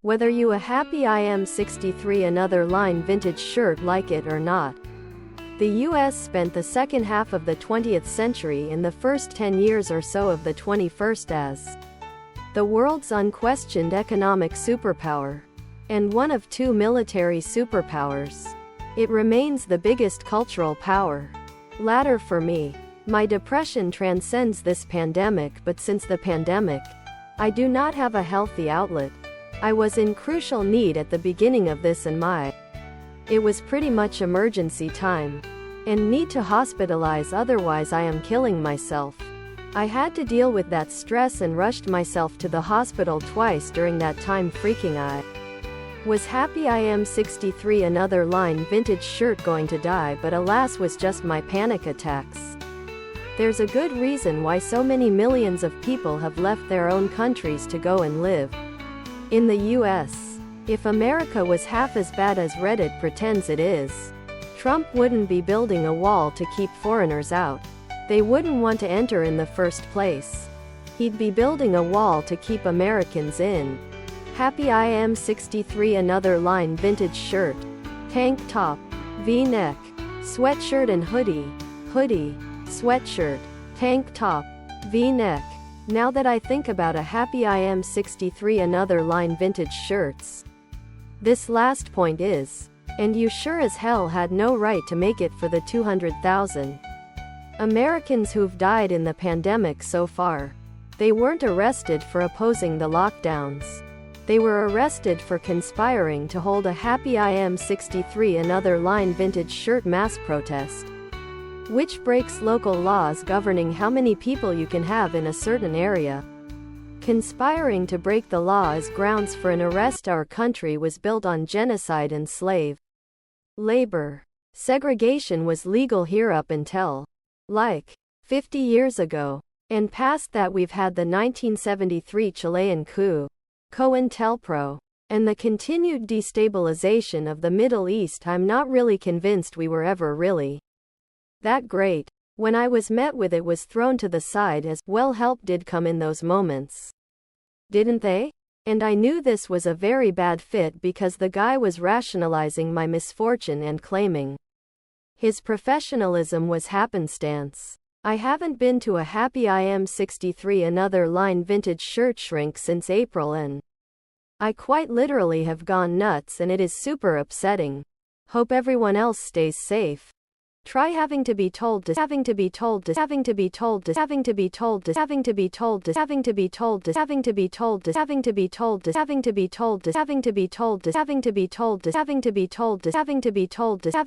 Whether you a happy I am 63 another line vintage shirt like it or not. The US spent the second half of the 20th century and the first 10 years or so of the 21st as the world's unquestioned economic superpower. And one of two military superpowers. It remains the biggest cultural power. Latter for me. My depression transcends this pandemic, but since the pandemic, I do not have a healthy outlet. I was in crucial need at the beginning of this and it was pretty much emergency time. And need to hospitalize, otherwise I am killing myself. I had to deal with that stress and rushed myself to the hospital twice during that time. Freaking I was happy I am 63 another line vintage shirt going to die, but alas was just my panic attacks. There's a good reason why so many millions of people have left their own countries to go and live in the US. If America was half as bad as Reddit pretends it is, Trump wouldn't be building a wall to keep foreigners out. They wouldn't want to enter in the first place. He'd be building a wall to keep Americans in. Happy I am 63 another line vintage shirt, tank top, V-neck, sweatshirt and hoodie, sweatshirt, tank top, V-neck. Now that I think about a happy I am 63 another line vintage shirts. This last point is, and you sure as hell had no right to make it for the 200,000 Americans who've died in the pandemic so far. They weren't arrested for opposing the lockdowns. They were arrested for conspiring to hold a happy I am 63 another line vintage shirt mass protest, which breaks local laws governing how many people you can have in a certain area. Conspiring to break the law as grounds for an arrest. Our country was built on genocide and slave labor. Segregation was legal here up until, 50 years ago. And past that we've had the 1973 Chilean coup, COINTELPRO, and the continued destabilization of the Middle East. I'm not really convinced we were ever really that great. When I was met with it was thrown to the side as, well, help did come in those moments, didn't they? And I knew this was a very bad fit because the guy was rationalizing my misfortune and claiming his professionalism was happenstance. I haven't been to a happy I am 63 another line vintage shirt shrink since April, and I quite literally have gone nuts, and it is super upsetting. Hope everyone else stays safe. Try having to be told to having to be told to having to be told to having to be told to having to be told to having to be told to having to be told to having to be told to having to be told to having to be told to having to be told to having to be told to having to be told to having